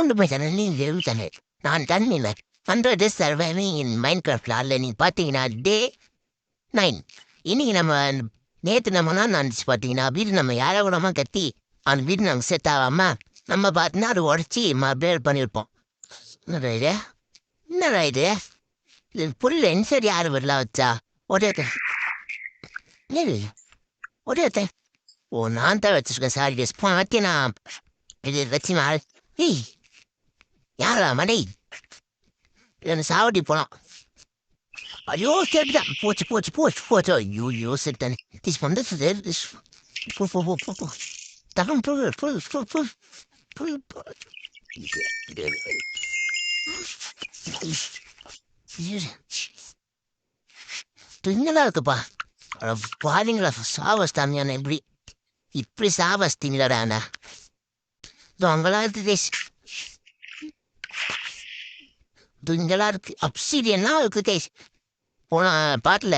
Welcome to my channel. New channel. நான் தன்னிலர் 100 surviving in Minecraft ல நீங்க பார்த்தீங்கன்னா டே 9. இன்னைக்கு நம்ம நேற்று நம்ம நினச்சி பார்த்தீங்கன்னா வீடு நம்ம யாரை விடாம கத்தி அந்த வீடு நாங்கள் செட் ஆகாம நம்ம பார்த்தீங்கன்னா அதை உடச்சி மறுபடியும் பண்ணியிருப்போம். என்னடா இது இது புரியல. இன்சைட் யார் வரலாம் வச்சா ஒரே ஒரே ஓ நான் தான் வச்சிருக்கேன். சாரி டேஸ் பார்த்தீங்கன்னா இது வச்சு மாறு. ஏய் யாரா மடை என்ன சாவடி போலாம். ஐயோ கேட்டுதான் போச்சு போச்சு போச்சு போச்சு. ஐயோ யோ செட்டானே திஸ் வந்து தகம் திங்களா இருக்குப்பா. பாருங்களா சாவஸ்தாமியான இப்படி சாவஸ்தீங்களாடா அங்கெல்லாம் இருக்குது. இங்கெல்லாம் இருக்கு அப்சிடியெல்லாம் இருக்குது கேஸ். போன பாட்டில்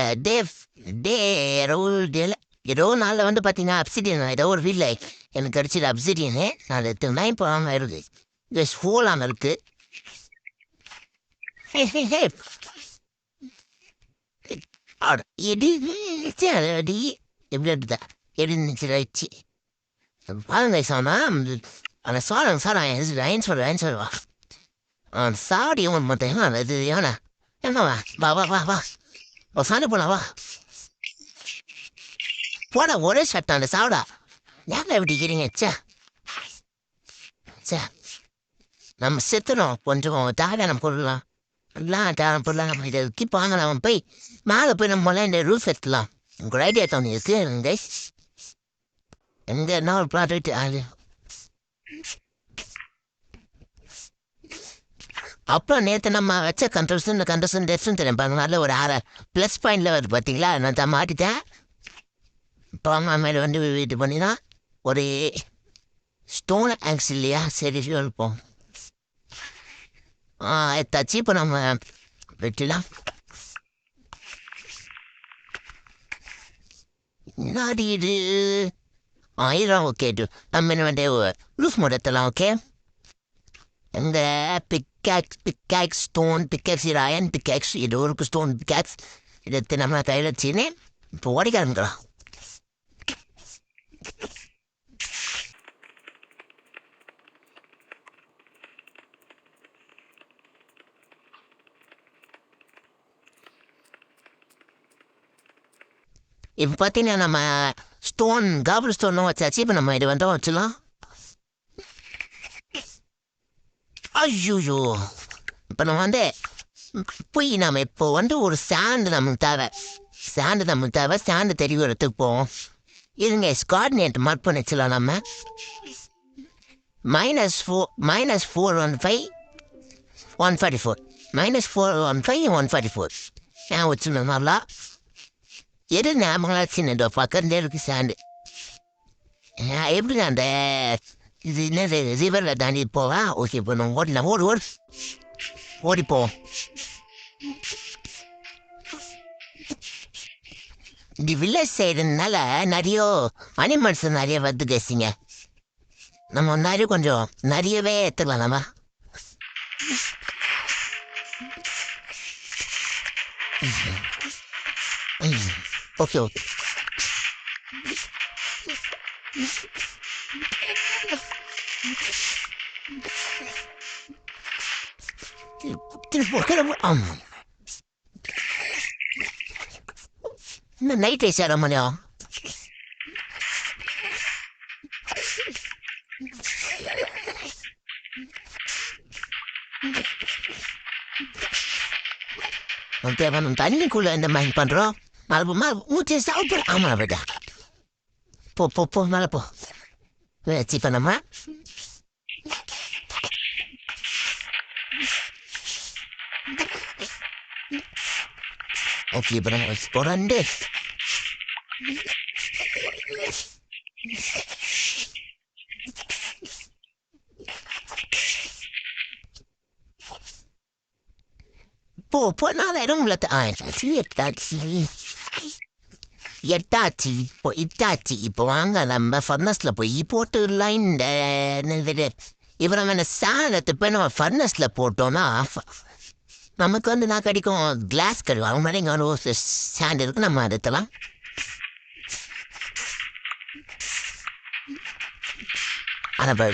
ஏதோ நாளில் வந்து பார்த்தீங்கன்னா அப்சிடியன் ஏதோ ஒரு வீட்டில் எனக்கு கிடச்சிது அப்சிடியனு. நான் எடுத்துனாய் போகாமல் இருக்குது. இந்த ஸ்கூலாமல் இருக்குது. எப்படி எடுத்தா எடுந்துச்சு ரைச்சு பாருங்க சாமா அந்த சொல்றேன் சொல்லுவா சாடி மட்டும் இது ஏன்னா என்னவா வா வா வா வா ஓ சாணி போலாம் வா போடா ஒரே சட்டம் அந்த சாவடா ஏன் எப்படி இருக்கிறீங்க சே நம்ம செத்துனோம் கொஞ்சம் தேவையான பொருளாம் எல்லாம் தேவையான பொருளாக நம்ம இதை கீப் வாங்கலாம். போய் மேலே போய் நம்ம இந்த ரூஃப் எடுத்துலாம். உங்கள் ஐடியா தோணி இருக்கு எங்கே என்ன ஒரு ப்ராடக்ட் அது அப்புறம் நேற்று நம்ம வச்ச கண்ட்ரஸன் டெஸ்ட்டும் தெரியும் பாருங்க. நல்ல ஒரு ப்ளஸ் பாயிண்டில் வருது பார்த்தீங்களா. நான் தான் மாட்டிட்டேன். இப்போ அம்மா மேலே வந்து இது பண்ணினா ஒரு ஸ்டோன் ஆக்ஸ் இல்லையா. சரி இருப்போம் எடுத்தாச்சு. இப்போ நம்ம வெட்டலாம். என்னடி இது ஆயிரம் ஓகே நம்ம என்ன வந்து லூஸ் மோடத்தலாம். ஓகே இந்த பிக்காக்ஸ் ஸ்டோன் பிக்காக்ஸ் இது அயன் பிக்காக்ஸ் இது ஒரு ஸ்டோன் பிக்காக்ஸ் இதை நம்ம கையில் வச்சுன்னு இப்போ ஓடிக்க ஆரம்பிக்கலாம். இப்போ பார்த்தீங்கன்னா நம்ம ஸ்டோன் காபிள் ஸ்டோனும் வச்சாச்சு. இப்போ நம்ம இது வந்து வச்சுலாம். ஐயோ இப்போ நம்ம வந்து போய் நம்ம இப்போ வந்து ஒரு சாண்டு நமக்கு தேவை. சாண்டு தெரிவு இடத்துக்கு போவோம். இதுங்க ஸ்கார்டினேட் மார்க் பண்ணி வச்சுலாம். நம்ம -415 144 -415 144 ஏன் வச்சுருந்தோம். நல்லா எது ஞாபகங்களா சின்ன பக்கத்துலேயே இருக்கு சாண்டு. எப்படி அந்த இது என்ன ரிவரில் தாண்டி போவா. ஓகே இப்போ நம்ம ஓடலாம். ஓடிப்போம். இந்த வில்லேஜ் சைடுனால நிறைய அனிமல்ஸ் நிறைய வந்து கேசிங்க. நம்ம நிறைய கொஞ்சம் நிறையவே எடுத்துக்கலாம் நம்ம. ஓகே ஓகே இன்னும் நைட் ரைஸ் ஆட முடியும். தண்ணிக்குள்ள இந்த மாதிரி பண்றோம். மூச்சு சாப்பிட ஆமா விடா போ மேலே போ வச்சு பண்ணமா. ஓகே இப்போ நம்ம போறாண்டு போ 4000 உள்ள எட்டாச்சு இப்போ வாங்க நம்ம ஃபர்னஸில் போய் போட்டுடலாம். இந்த இப்போ நம்ம இந்த சாணத்தை போய் நம்ம ஃபர்னஸில் போட்டோம்னா நமக்கு வந்து நான் கிடைக்கும் கிளாஸ் கிடைக்கும் அவங்க மாதிரி இங்கே வந்து ஒரு சாண்ட் இருக்கு நம்ம எடுத்துலாம் அதை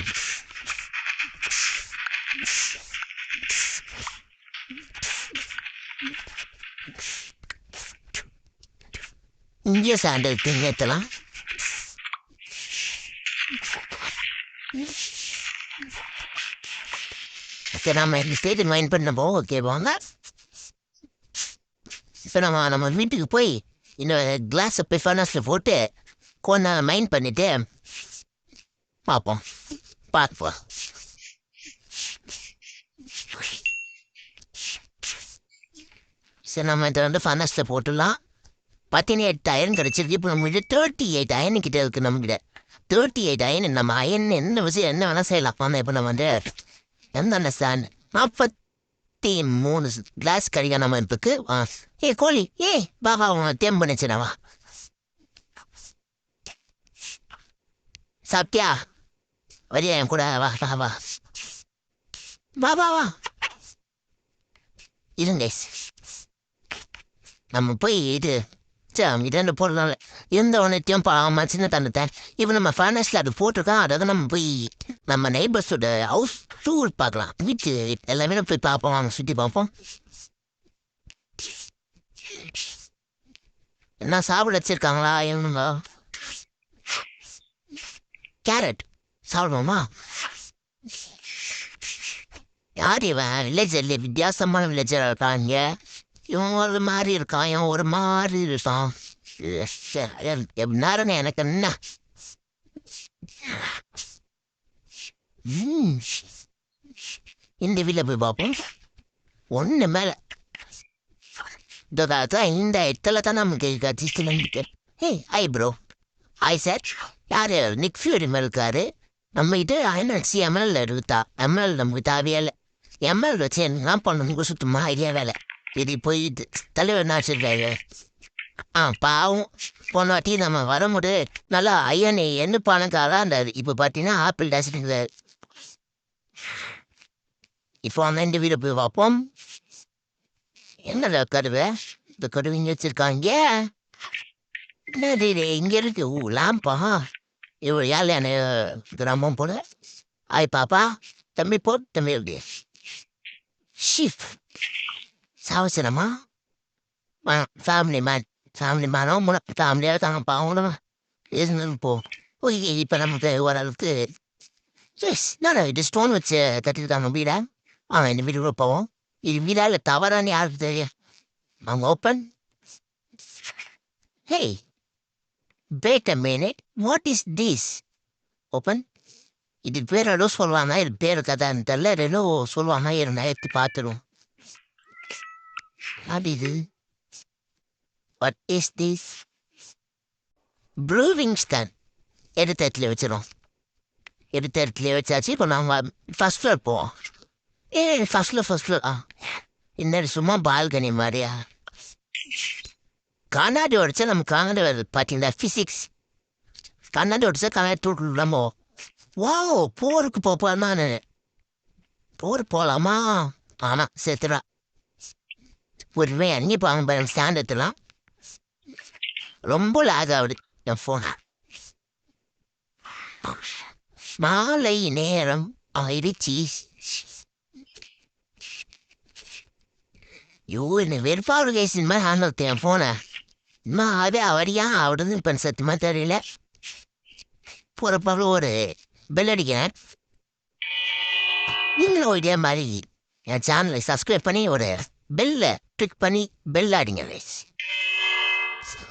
இங்கே சாண்ட் இருக்கு இங்கே ஏற்றலாம் சரி நம்ம இந்த ஸ்டேஜ் மைண்ட் பண்ணப்போ ஓகேவாங்க இப்போ நம்ம வீட்டுக்கு போய் இந்த கிளாஸை போய் ஃபர்னஸில் போட்டு கொஞ்சம் மைண்ட் பண்ணிவிட்டு பார்ப்போம் சரி நம்ம இதை வந்து ஃபர்னஸில் போட்டுடலாம் 18 அயன் கிடச்சிருக்கு இப்போ நம்ம 38 அயன் கிட்டே இருக்குது நம்மகிட்ட 38 அயன் நம்ம அயன் என்ன விஷயம் என்ன வேணால் செய்யலாம் ஆனால் இப்போ நம்ம வந்து எந்த சாண்ட் 43 கிளாஸ் கறியா நம்ம இருக்கு கோழி பாபா அவன் தேம்பு நினைச்சிடவா சாப்பிட்டியா வரியா என் கூட வா வா வா வா வா வா இருங்க நம்ம போய் இது இரண்டு போடலாம் எந்த ஒன்றையும் பாவமாக சின்ன தந்துட்டேன் இப்போ நம்ம ஃபர்னஸில் அது போட்டிருக்கோம் அதாவது நம்ம போய் நம்ம நெய்பர்ஸோட ஹவுஸ் டூர் பார்க்கலாம் வீட்டு எல்லாமே போய் பார்ப்போம் வாங்க சுற்றி பார்ப்போம் என்ன சாப்பிட வச்சிருக்காங்களா என்னங்க கேரட் சாப்பிடுவோமா யார் இவன் வில்லேஜர்ல வித்தியாசமான வில்லேஜராக இருக்காங்க இவன் ஒரு மாதிரி இருக்கான் இவன் ஒரு மாதிரி இருக்கான் நேரம் எனக்கு என்ன இந்த வீட்டில் போய் பார்ப்போம் ஒன்று மேலே இந்த இடத்துல தான் நமக்கு கட்சிட்டு ஐ ப்ரோ ஐ சார் யார் நிக் ஃபியூரி மேல் இருக்காரு நம்ம இது ஐநூற்றி எம்எல் இருக்கா எம்எல் நமக்கு தேவையில்லை எம்எல் வச்சு என்ன பண்ணணும் சுத்தமா ஐடியா வேலை இது போயிட்டு தலைவர் நாச்சிருக்காரு பாவம் போன வாட்டி நம்ம வரும்போது நல்லா ஐயனை என்ன பணக்காரா இருந்தாரு இப்போ பார்த்தீங்கன்னா ஆப்பிள் டேஸ்ட் இப்போ அந்த இந்த வீடு போய் பார்ப்போம் என்னடா கருவை இந்த கருவி இங்கே வச்சிருக்காங்க என்னது இங்கே இருக்கு லாம்பா இவ்வளோ ஏழையான கிராமம் போல ஆய் பாப்பா தம்பி போ தம்பி எப்படி ஷிஃப் சாவசனமா ஃபேமிலி மேனோ ஃபேமிலியாக இருக்காங்க பாவம் இருந்து போ ஓகே இப்போ நமக்கு ஓரளவுக்கு நான் இது ஸ்டோன் வச்சு கட்டிருக்காங்க வீடா இந்த வீடு கூட போவோம் இது வீடா இல்லை தவறான்னு யாருக்கு தெரியும் அவங்க open hey wait a minute what is this open இது பேர் ஏதோ சொல்லுவாங்க இது பேர் கதான்னு தெரியல ஏதோ சொல்லுவாங்க இருந்தேன் எடுத்து பார்த்துடும் அது இது what is this brewing stand எடுத்த இடத்துல வச்சிடும் எடுத்த இடத்துல வச்சாச்சு இப்போ நாங்கள் ஃபர்ஸ்ட் ஃப்ளோர் போவோம் ஃபர்ஸ்ட் ஃப்ளோர் இன்னும் சும்மா பால்கனி மாதிரியா கண்ணாடி உடைச்சா நம்ம கண்ணாடி வருது பார்த்தீங்களா ஃபிசிக்ஸ் கண்ணாடி உடைச்சா கண்ணாடி தூக்கலாமோ வா போருக்கு போப்பா நான் போர் போகலாமா ஆமாம் சேர்த்துடா ஒரு அங்கே போங்க ஸ்டாண்ட் எடுத்துலாம் ரொம்ப லாக் ஆகுது என் ஃபோனை மாலை நேரம் ஆயிடுச்சு ஐயோ என்ன வெறுப்பாவது கேசின் மாதிரி ஹேண்டில் என் ஃபோனை இன்னும் அதே அவரியா அவடுது இப்போ சத்தியமாக தெரியல போகிறப்ப ஒரு பெல் அடிக்கிறேன் நீங்களும் இதே மாதிரி என் சேனலை சப்ஸ்கிரைப் பண்ணி ஒரு பெல்லை கிளிக் பண்ணி பெல் அடிங்க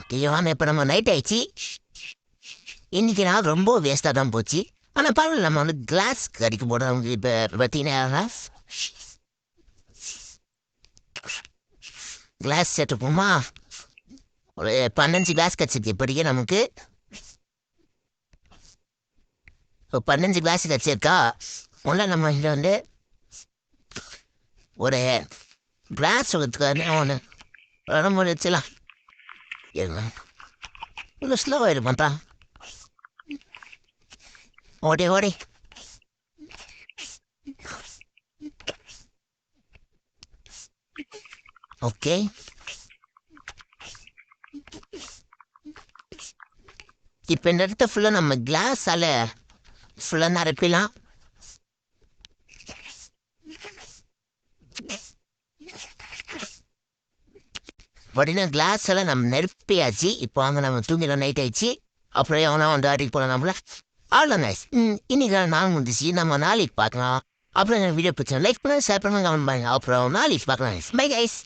ஓகேவான இப்போ நம்ம நைட் ஆயிடுச்சு இன்னைக்கு நான் ரொம்ப வேஸ்ட்டாக தான் போச்சு ஆனால் பரவாயில்ல நம்ம வந்து கிளாஸ் கடிக்க போடுறோம் இப்போ பார்த்தீங்கன்னா கிளாஸ் செட்டுப்போமா ஒரு 15 கிளாஸ் கிடச்சிருக்கு இப்படியே நமக்கு ஒரு 15 கிளாஸ் கிடச்சிருக்கா ஒன்றும் நம்ம இங்கே வந்து ஒரு கிளாஸ் ஒன்று ரொம்ப வச்சுலாம் இவ்வளோ ஸ்லோ ஆகிடும் பண்ணுறான் ஓடி ஓகே. இப்போ இந்த இடத்த ஃபுல்லாக நம்ம கிளாஸால் ஃபுல்லாக நிரப்பிலாம். அப்படின்னா கிளாஸ் எல்லாம் நம்ம நிரப்பியாச்சு. இப்போ வாங்க நம்ம தூங்கிடும், நைட் ஆயிடுச்சு. அப்புறம் எவனா வந்து அடிக்க போகலாம் நம்மள. அவ்வளோ நைஸ். இன்னைக்கு நாள் முடிஞ்சிச்சு, நம்ம நாளைக்கு பார்க்கலாம். அப்புறம் வீடியோ பிடிச்சா லைக் பண்ணுங்க, ஷேர் பண்ணுங்க, கமெண்ட் பண்ணுங்க. அப்புறம் நாளைக்கு பார்க்கலாம். Bye guys.